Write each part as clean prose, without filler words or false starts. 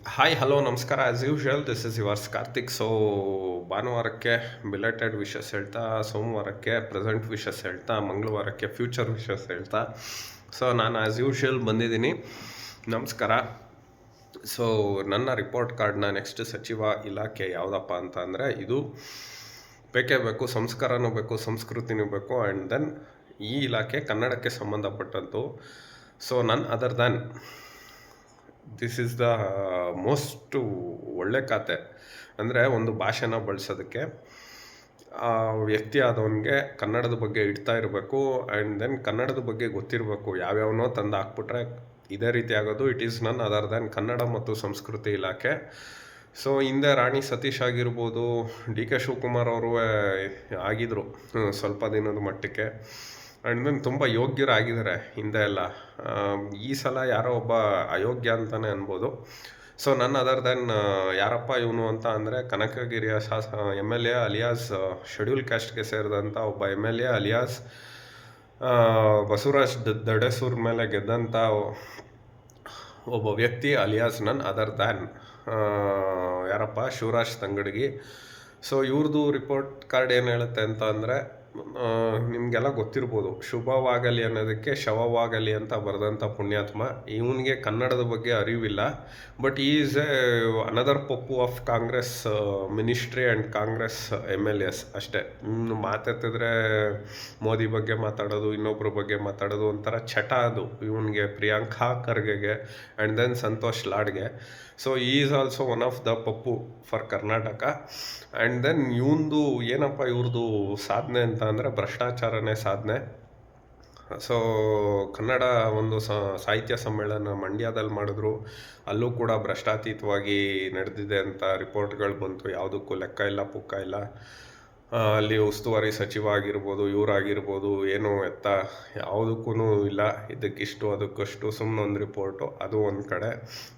Hi hello ನಮಸ್ಕಾರ. As usual this is yours Karthik. So ಭಾನುವಾರಕ್ಕೆ belated wishes ಹೇಳ್ತಾ, ಸೋಮವಾರಕ್ಕೆ ಪ್ರೆಸೆಂಟ್ ವಿಶಸ್ ಹೇಳ್ತಾ, ಮಂಗಳವಾರಕ್ಕೆ ಫ್ಯೂಚರ್ ವಿಶಸ್ ಹೇಳ್ತಾ, ಸೊ ನಾನು ಆ್ಯಸ್ ಯೂಶುವಲ್ ಬಂದಿದ್ದೀನಿ. ನಮಸ್ಕಾರ. ಸೊ ನನ್ನ ರಿಪೋರ್ಟ್ ಕಾರ್ಡ್ನ ನೆಕ್ಸ್ಟ್ ಸಚಿವ ಇಲಾಖೆ ಯಾವುದಪ್ಪ ಅಂತ ಅಂದರೆ, ಇದು ಬೇಕೇ ಬೇಕು, ಸಂಸ್ಕಾರನೂ ಬೇಕು, ಸಂಸ್ಕೃತಿನೂ ಬೇಕು. ಆ್ಯಂಡ್ ದೆನ್ ಈ ಇಲಾಖೆ ಕನ್ನಡಕ್ಕೆ ಸಂಬಂಧಪಟ್ಟಂತು. So none other than this is the most ಒಳ್ಳೆ ಖಾತೆ. ಅಂದರೆ ಒಂದು ಭಾಷೆನ ಬಳಸೋದಕ್ಕೆ ಆ ವ್ಯಕ್ತಿ ಆದವನಿಗೆ ಕನ್ನಡದ ಬಗ್ಗೆ ಇಡ್ತಾ ಇರಬೇಕು. ಆ್ಯಂಡ್ ದೆನ್ ಕನ್ನಡದ ಬಗ್ಗೆ ಗೊತ್ತಿರಬೇಕು. ಯಾವ್ಯಾವನೋ ತಂದು ಹಾಕ್ಬಿಟ್ರೆ ಇದೇ ರೀತಿ ಆಗೋದು. ಇಟ್ ಈಸ್ ನನ್ ಅದರ್ ದ್ಯಾನ್ ಕನ್ನಡ ಮತ್ತು ಸಂಸ್ಕೃತಿ ಇಲಾಖೆ. ಸೊ ಹಿಂದೆ ರಾಣಿ ಸತೀಶ್ ಆಗಿರ್ಬೋದು, ಡಿ ಕೆ ಶಿವಕುಮಾರ್ ಅವರು ಆಗಿದ್ರು ಸ್ವಲ್ಪ ದಿನದ ಮಟ್ಟಕ್ಕೆ. ಆ್ಯಂಡ್ ದೆನ್ ತುಂಬ ಯೋಗ್ಯರಾಗಿದ್ದಾರೆ ಹಿಂದೆ ಎಲ್ಲ. ಈ ಸಲ ಯಾರೋ ಒಬ್ಬ ಅಯೋಗ್ಯ ಅಂತಲೇ ಅನ್ಬೋದು. ಸೊ ನನ್ನ ಅದರ್ ದೆನ್ ಯಾರಪ್ಪ ಇವನು ಅಂತ ಅಂದರೆ, ಕನಕಗಿರಿಯ M L A alias schedule ಕ್ಯಾಸ್ಟ್ಗೆ ಸೇರಿದಂಥ ಒಬ್ಬ M L A alias Basavaraj Dadesur ಮೇಲೆ ಗೆದ್ದಂಥ ಒಬ್ಬ ವ್ಯಕ್ತಿ ಅಲಿಯಾಸ್ ನನ್ ಅದರ್ ದ್ಯಾನ್ ಯಾರಪ್ಪ ಶಿವರಾಜ್ ತಂಗಡಗಿ. ಸೊ ಇವ್ರದ್ದು ರಿಪೋರ್ಟ್ ಕಾರ್ಡ್ ಏನು ಹೇಳುತ್ತೆ ಅಂತ ಅಂದರೆ, ನಿಮಗೆಲ್ಲ ಗೊತ್ತಿರ್ಬೋದು, ಶುಭವಾಗಲಿ ಅನ್ನೋದಕ್ಕೆ ಶವವಾಗಲಿ ಅಂತ ಬರೆದಂಥ ಪುಣ್ಯಾತ್ಮ. ಇವನಿಗೆ ಕನ್ನಡದ ಬಗ್ಗೆ ಅರಿವಿಲ್ಲ. ಬಟ್ ಈ is A another Pappu of Congress ministry and Congress MLAs ಅಷ್ಟೇ. ಮಾತೆತ್ತಿದ್ರೆ ಮೋದಿ ಬಗ್ಗೆ ಮಾತಾಡೋದು, ಇನ್ನೊಬ್ಬರ ಬಗ್ಗೆ ಮಾತಾಡೋದು ಒಂಥರ ಚಟ ಅದು ಇವನಿಗೆ. ಪ್ರಿಯಾಂಕಾ ಖರ್ಗೆಗೆ ಆ್ಯಂಡ್ ದೆನ್ ಸಂತೋಷ್ ಲಾಡ್ಗೆ. So is also one of the Pappu for Karnataka. And then ಇವಂದು ಏನಪ್ಪ ಇವ್ರದ್ದು ಸಾಧನೆ ಅಂತ ಅಂದರೆ, ಭ್ರಷ್ಟಾಚಾರನೇ ಸಾಧನೆ. ಸೊ ಕನ್ನಡ ಒಂದು ಸಾಹಿತ್ಯ ಸಮ್ಮೇಳನ ಮಂಡ್ಯದಲ್ಲಿ ಮಾಡಿದ್ರು. ಅಲ್ಲೂ ಕೂಡ ಭ್ರಷ್ಟಾತೀತವಾಗಿ ನಡೆದಿದೆ ಅಂತ ರಿಪೋರ್ಟ್ಗಳು ಬಂತು. ಯಾವುದಕ್ಕೂ ಲೆಕ್ಕ ಇಲ್ಲ, ಪುಕ್ಕ ಇಲ್ಲ. ಅಲ್ಲಿ ಉಸ್ತುವಾರಿ ಸಚಿವ ಆಗಿರ್ಬೋದು, ಇವರಾಗಿರ್ಬೋದು, ಏನೂ ಎತ್ತ ಯಾವುದಕ್ಕೂ ಇಲ್ಲ. ಇದಕ್ಕಿಷ್ಟು ಅದಕ್ಕಷ್ಟು ಸುಮ್ಮನೆ ಒಂದು ರಿಪೋರ್ಟು, ಅದು ಒಂದು ಕಡೆ.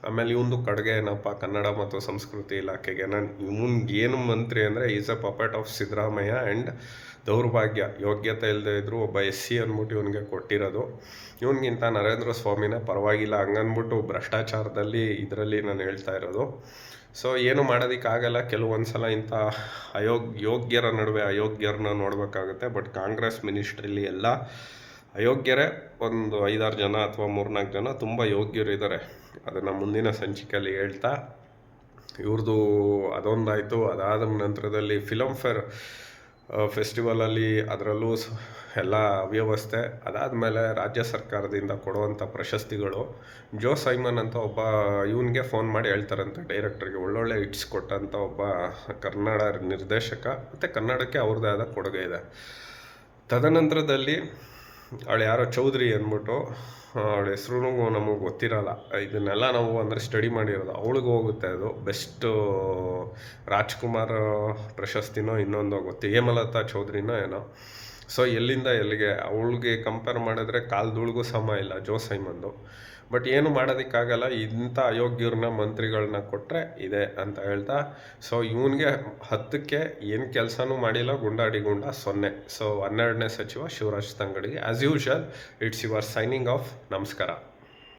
ಆಮೇಲೆ ಇವಂದು ಕಡೆಗೆ ಏನಪ್ಪ, ಕನ್ನಡ ಮತ್ತು ಸಂಸ್ಕೃತಿ ಇಲಾಖೆಗೆ ಏನು ಮಂತ್ರಿ ಅಂದರೆ, is a puppet of Siddaramaiah. And ದೌರ್ಭಾಗ್ಯ, ಯೋಗ್ಯತೆ ಇಲ್ಲದೆ ಇದ್ದರೂ ಒಬ್ಬ SC ಅಂದ್ಬಿಟ್ಟು ಇವನಿಗೆ ಕೊಟ್ಟಿರೋದು. ಇವನಿಗಿಂತ ನರೇಂದ್ರ ಸ್ವಾಮಿನೇ ಪರವಾಗಿಲ್ಲ ಹಂಗನ್ಬಿಟ್ಟು ಭ್ರಷ್ಟಾಚಾರದಲ್ಲಿ ಇದರಲ್ಲಿ ನಾನು ಹೇಳ್ತಾ ಇರೋದು. ಸೊ ಏನು ಮಾಡೋದಕ್ಕಾಗಲ್ಲ. ಕೆಲವೊಂದು ಸಲ ಇಂಥ ಯೋಗ್ಯರ ನಡುವೆ ಅಯೋಗ್ಯರನ್ನ ನೋಡಬೇಕಾಗುತ್ತೆ. ಬಟ್ ಕಾಂಗ್ರೆಸ್ ಮಿನಿಸ್ಟ್ರಿಲಿ ಎಲ್ಲ ಅಯೋಗ್ಯರೇ ಒಂದು 5-6 ಜನ ಅಥವಾ 3-4 ಜನ ತುಂಬ ಯೋಗ್ಯರಿದ್ದಾರೆ. ಅದನ್ನು ಮುಂದಿನ ಸಂಚಿಕೆಯಲ್ಲಿ ಹೇಳ್ತಾ, ಇವ್ರದ್ದು ಅದೊಂದಾಯಿತು. ಅದಾದ ನಂತರದಲ್ಲಿ ಫಿಲಮ್ಫೇರ್ ಫೆಸ್ಟಿವಲಲ್ಲಿ ಅದರಲ್ಲೂ ಎಲ್ಲ ಅವ್ಯವಸ್ಥೆ. ಅದಾದಮೇಲೆ ರಾಜ್ಯ ಸರ್ಕಾರದಿಂದ ಕೊಡುವಂಥ ಪ್ರಶಸ್ತಿಗಳು. ಜೋ ಸೈಮನ್ ಅಂತ ಒಬ್ಬ ಇವನಿಗೆ ಫೋನ್ ಮಾಡಿ ಹೇಳ್ತಾರಂತೆ, ಡೈರೆಕ್ಟರ್ಗೆ. ಒಳ್ಳೊಳ್ಳೆ ಹಿಟ್ಸ್ ಕೊಟ್ಟಂಥ ಒಬ್ಬ ಕನ್ನಡ ನಿರ್ದೇಶಕ, ಮತ್ತು ಕನ್ನಡಕ್ಕೆ ಅವ್ರದ್ದೇ ಆದ ಕೊಡುಗೆ ಇದೆ. ತದನಂತರದಲ್ಲಿ ಅವಳು ಯಾರೋ ಚೌಧರಿ ಅಂದ್ಬಿಟ್ಟು, ಅವಳ ಹೆಸ್ರು ನಮಗೆ ಗೊತ್ತಿರಲ್ಲ. ಇದನ್ನೆಲ್ಲ ನಾವು ಅಂದರೆ ಸ್ಟಡಿ ಮಾಡಿರೋದು. ಅವಳಿಗೆ ಹೋಗುತ್ತೆ ಅದು ಬೆಸ್ಟ್ ರಾಜ್ಕುಮಾರ್ ಪ್ರಶಸ್ತಿನೋ ಇನ್ನೊಂದೋ ಗೊತ್ತು, ಹೇಮಲತಾ ಚೌಧರಿನೋ ಏನೋ. ಸೊ ಎಲ್ಲಿಂದ ಎಲ್ಲಿಗೆ ಅವಳಿಗೆ ಕಂಪೇರ್ ಮಾಡಿದ್ರೆ ಕಾಲ್ದುಳ್ಗೂ ಸಮ ಇಲ್ಲ ಜೋ ಸೈಮಂದು. ಬಟ್ ಏನು ಮಾಡೋದಕ್ಕಾಗಲ್ಲ. ಇಂಥ ಅಯೋಗ್ಯರನ್ನ ಮಂತ್ರಿಗಳನ್ನ ಕೊಟ್ಟರೆ ಇದೆ ಅಂತ ಹೇಳ್ತಾ, ಸೊ ಇವನಿಗೆ 10ಕ್ಕೆ ಏನು ಕೆಲಸನೂ ಮಾಡಿಲ್ಲ, ಗುಂಡಾಡಿ ಗುಂಡ 0. ಸೊ 12ನೇ ಸಚಿವ ಶಿವರಾಜ್ ತಂಗಡಿಗೆ. As usual, it's your signing off. ನಮಸ್ಕಾರ.